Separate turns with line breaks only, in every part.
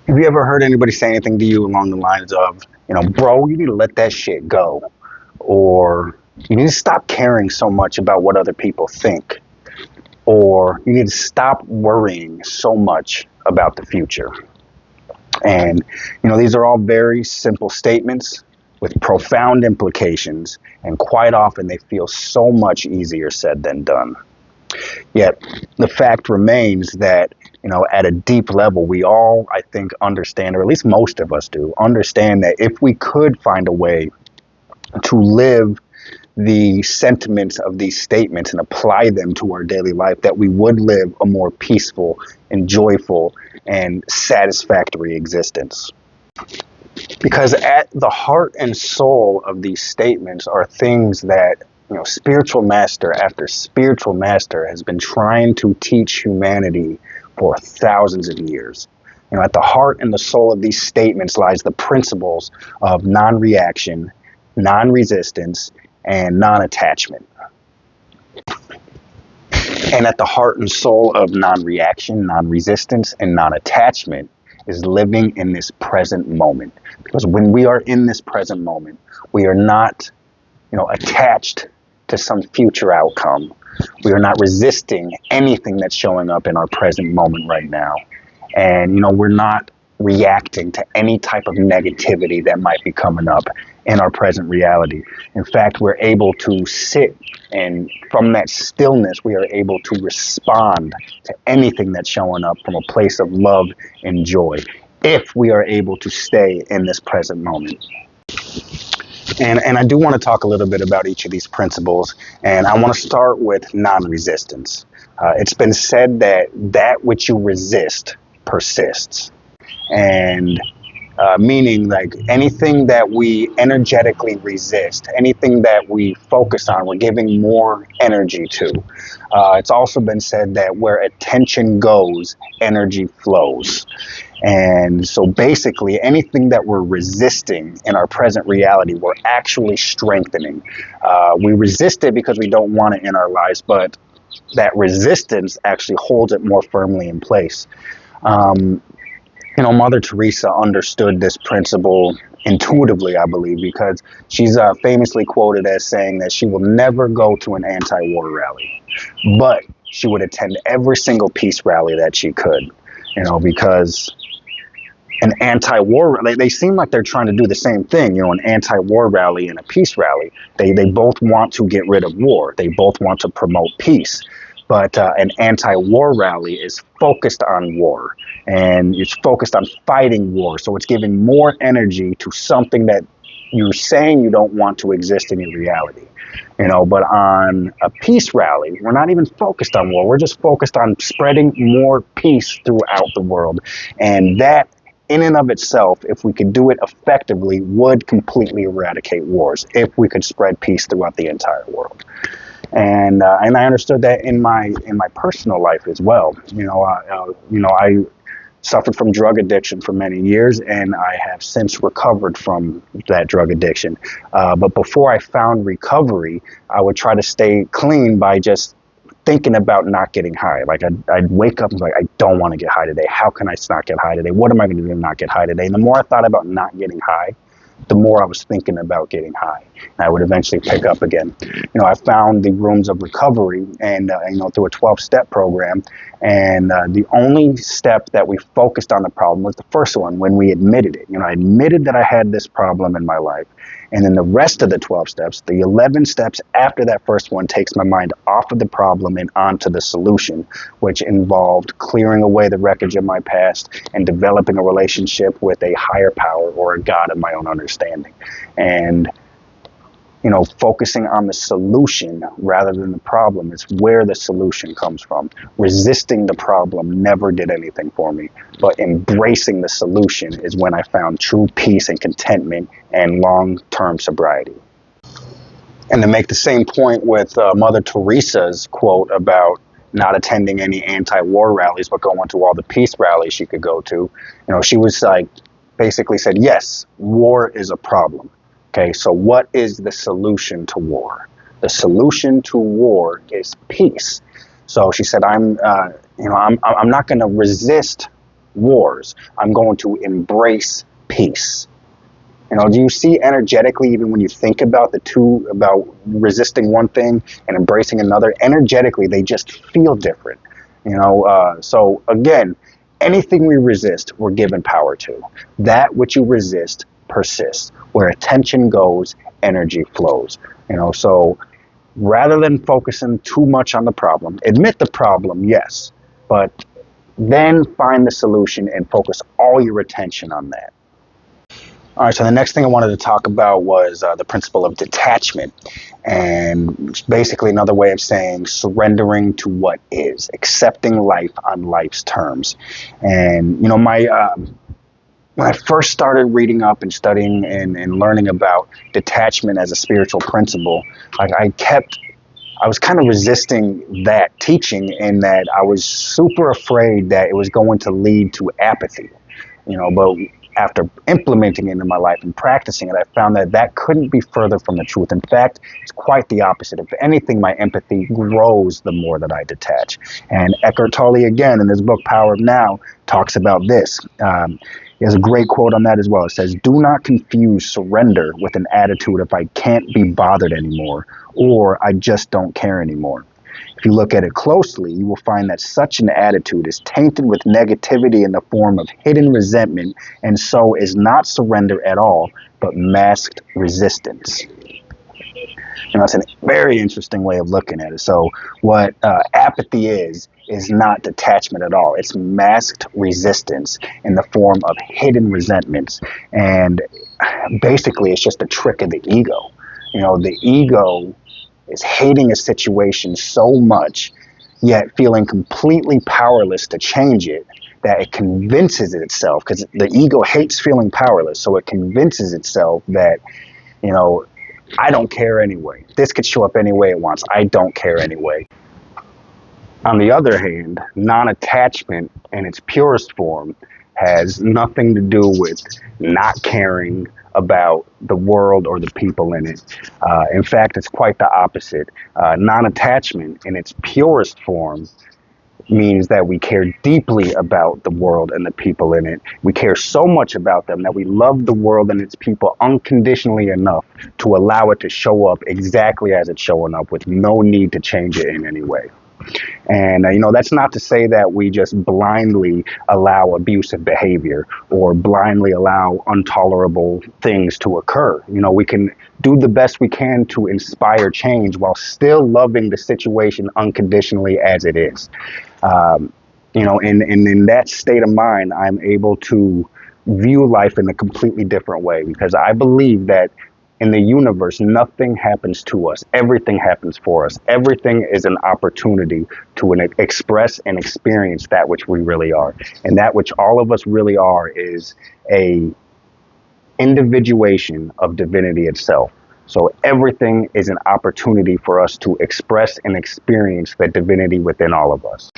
Have you ever heard anybody say anything to you along the lines of, bro, you need to let that shit go? Or you need to stop caring so much about what other people think? Or you need to stop worrying so much about the future? And, these are all very simple statements with profound implications, and quite often they feel so much easier said than done. Yet the fact remains that, at a deep level, we all, I think, understand, or at least most of us do, understand that if we could find a way to live the sentiments of these statements and apply them to our daily life, that we would live a more peaceful and joyful and satisfactory existence. Because at the heart and soul of these statements are things that, spiritual master after spiritual master has been trying to teach humanity for thousands of years. At the heart and the soul of these statements lies the principles of non-reaction, non-resistance, and non-attachment. And at the heart and soul of non-reaction, non-resistance, and non-attachment is living in this present moment. Because when we are in this present moment, we are not, attached to some future outcome. We are not resisting anything that's showing up in our present moment right now. And, we're not reacting to any type of negativity that might be coming up in our present reality. In fact, we're able to sit, and from that stillness, we are able to respond to anything that's showing up from a place of love and joy, if we are able to stay in this present moment. And I do want to talk a little bit about each of these principles, and I want to start with non-resistance. It's been said that which you resist persists. And meaning, like, anything that we energetically resist, anything that we focus on, we're giving more energy to. It's also been said that where attention goes, energy flows. And so basically, anything that we're resisting in our present reality, we're actually strengthening. We resist it because we don't want it in our lives, but that resistance actually holds it more firmly in place. Mother Teresa understood this principle intuitively, I believe, because she's famously quoted as saying that she will never go to an anti-war rally, but she would attend every single peace rally that she could, because an anti-war, they seem like they're trying to do the same thing, an anti-war rally and a peace rally. They both want to get rid of war. They both want to promote peace. But an anti-war rally is focused on war, and it's focused on fighting war. So it's giving more energy to something that you're saying you don't want to exist in your reality. But on a peace rally, we're not even focused on war. We're just focused on spreading more peace throughout the world. And that, in and of itself, if we could do it effectively, would completely eradicate wars, if we could spread peace throughout the entire world. And I understood that in my personal life as well. I suffered from drug addiction for many years, and I have since recovered from that drug addiction. But before I found recovery, I would try to stay clean by just thinking about not getting high. Like I'd wake up and be like, I don't want to get high today. How can I not get high today? What am I going to do to not get high today? And the more I thought about not getting high, the more I was thinking about getting high. And I would eventually pick up again. I found the rooms of recovery, and through a 12-step program. And the only step that we focused on the problem was the first one, when we admitted it. I admitted that I had this problem in my life. And then the rest of the 12 steps, the 11 steps after that first one, takes my mind off of the problem and onto the solution, which involved clearing away the wreckage of my past and developing a relationship with a higher power, or a God of my own understanding. And focusing on the solution rather than the problem is where the solution comes from. Resisting the problem never did anything for me, but embracing the solution is when I found true peace and contentment and long-term sobriety. And to make the same point with Mother Teresa's quote about not attending any anti-war rallies, but going to all the peace rallies she could go to, she was basically said, yes, war is a problem. Okay, so what is the solution to war? The solution to war is peace. So she said, I'm not going to resist wars. I'm going to embrace peace. Do you see energetically, even when you think about the two, about resisting one thing and embracing another, energetically, they just feel different. So again, anything we resist, we're given power to. That which you resist persists. Where attention goes, energy flows. So rather than focusing too much on the problem, admit the problem, yes, but then find the solution and focus all your attention on that. All right, so the next thing I wanted to talk about was the principle of detachment. And it's basically another way of saying surrendering to what is, accepting life on life's terms. And, when I first started reading up and studying and learning about detachment as a spiritual principle, I was kind of resisting that teaching, in that I was super afraid that it was going to lead to apathy. But after implementing it in my life and practicing it, I found that couldn't be further from the truth. In fact, it's quite the opposite. If anything, my empathy grows the more that I detach. And Eckhart Tolle, again, in his book, Power of Now, talks about this. He has a great quote on that as well. It says, "Do not confuse surrender with an attitude of I can't be bothered anymore, or I just don't care anymore. If you look at it closely, you will find that such an attitude is tainted with negativity in the form of hidden resentment, and so is not surrender at all, but masked resistance." It's a very interesting way of looking at it. So what apathy is not detachment at all. It's masked resistance in the form of hidden resentments. And basically, it's just a trick of the ego. The ego is hating a situation so much, yet feeling completely powerless to change it, that it convinces itself, because the ego hates feeling powerless, so it convinces itself that, I don't care anyway. This could show up any way it wants. I don't care anyway. On the other hand, non-attachment in its purest form has nothing to do with not caring about the world or the people in it. In fact, it's quite the opposite. Non-attachment in its purest form means that we care deeply about the world and the people in it. We care so much about them that we love the world and its people unconditionally enough to allow it to show up exactly as it's showing up, with no need to change it in any way. And, that's not to say that we just blindly allow abusive behavior or blindly allow intolerable things to occur. We can do the best we can to inspire change while still loving the situation unconditionally as it is. And in that state of mind, I'm able to view life in a completely different way, because I believe that in the universe, nothing happens to us. Everything happens for us. Everything is an opportunity to express and experience that which we really are. And that which all of us really are is a individuation of divinity itself. So everything is an opportunity for us to express and experience that divinity within all of us.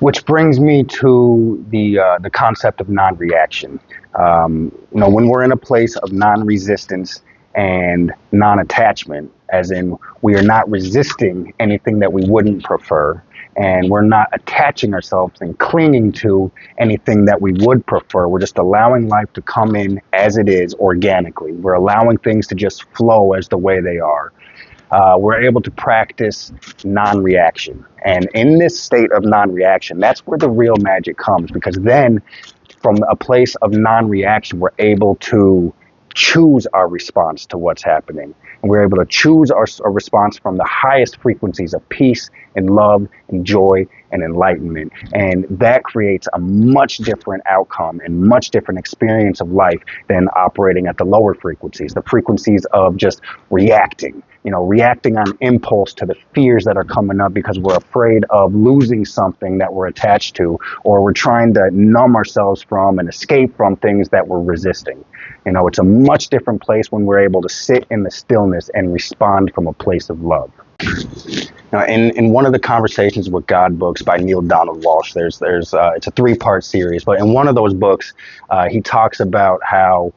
Which brings me to the concept of non-reaction. When we're in a place of non-resistance and non-attachment, as in we are not resisting anything that we wouldn't prefer, and we're not attaching ourselves and clinging to anything that we would prefer. We're just allowing life to come in as it is organically. We're allowing things to just flow as the way they are. We're able to practice non-reaction. And in this state of non-reaction, that's where the real magic comes, because then from a place of non-reaction, we're able to choose our response to what's happening. And we're able to choose our response from the highest frequencies of peace and love and joy and enlightenment. And that creates a much different outcome and much different experience of life than operating at the lower frequencies, the frequencies of just reacting. Reacting on impulse to the fears that are coming up because we're afraid of losing something that we're attached to, or we're trying to numb ourselves from and escape from things that we're resisting. It's a much different place when we're able to sit in the stillness and respond from a place of love. Now, in one of the Conversations with God books by Neil Donald Walsh, it's a 3-part series, but in one of those books, he talks about how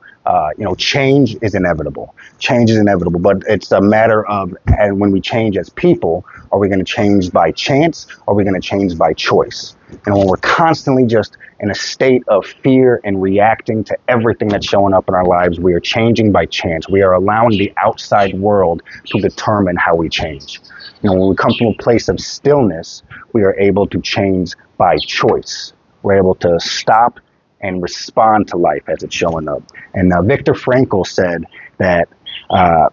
change is inevitable. Change is inevitable, but it's a matter of, and when we change as people, are we going to change by chance, or are we going to change by choice? And when we're constantly just in a state of fear and reacting to everything that's showing up in our lives, we are changing by chance. We are allowing the outside world to determine how we change. When we come from a place of stillness, we are able to change by choice. We're able to stop and respond to life as it's showing up. And Viktor Frankl said that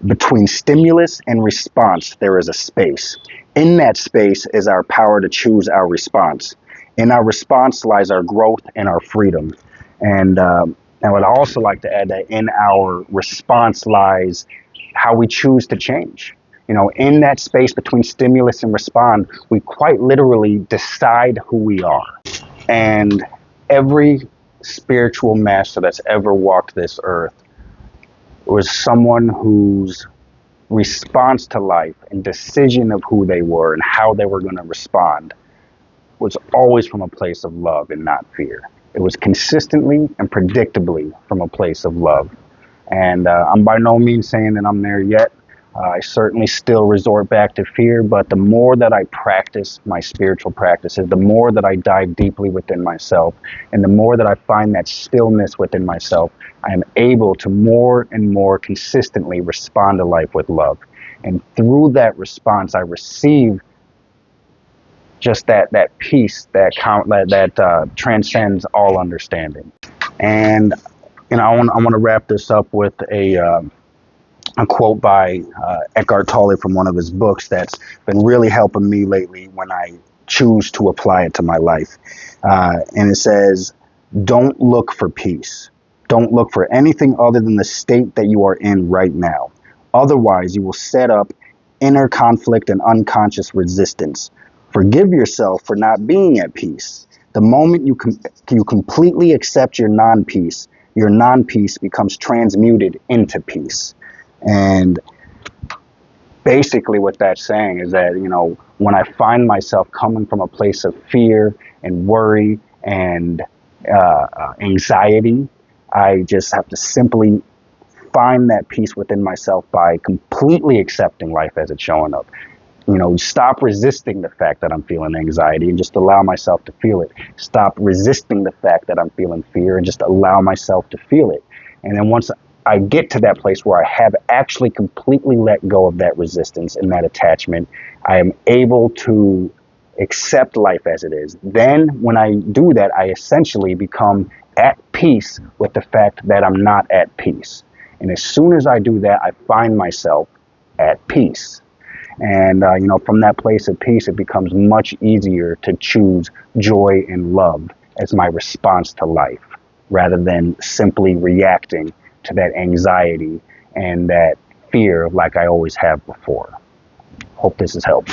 between stimulus and response, there is a space. In that space is our power to choose our response. In our response lies our growth and our freedom. And I would also like to add that in our response lies how we choose to change. In that space between stimulus and respond, we quite literally decide who we are. And every spiritual master that's ever walked this earth was someone whose response to life and decision of who they were and how they were going to respond was always from a place of love and not fear. It was consistently and predictably from a place of love. And I'm by no means saying that I'm there yet. I certainly still resort back to fear, but the more that I practice my spiritual practices, the more that I dive deeply within myself, and the more that I find that stillness within myself, I am able to more and more consistently respond to life with love. And through that response, I receive just that peace that transcends all understanding. And I want to wrap this up with a quote by Eckhart Tolle from one of his books that's been really helping me lately when I choose to apply it to my life. And it says, "Don't look for peace. Don't look for anything other than the state that you are in right now. Otherwise, you will set up inner conflict and unconscious resistance. Forgive yourself for not being at peace. The moment you completely accept your non-peace becomes transmuted into peace." And basically what that's saying is that, when I find myself coming from a place of fear and worry and anxiety, I just have to simply find that peace within myself by completely accepting life as it's showing up. Stop resisting the fact that I'm feeling anxiety and just allow myself to feel it. Stop resisting the fact that I'm feeling fear and just allow myself to feel it. And then once I get to that place where I have actually completely let go of that resistance and that attachment, I am able to accept life as it is. Then when I do that, I essentially become at peace with the fact that I'm not at peace. And as soon as I do that, I find myself at peace. And, from that place of peace, it becomes much easier to choose joy and love as my response to life, rather than simply reacting to that anxiety and that fear like I always have before. Hope this has helped.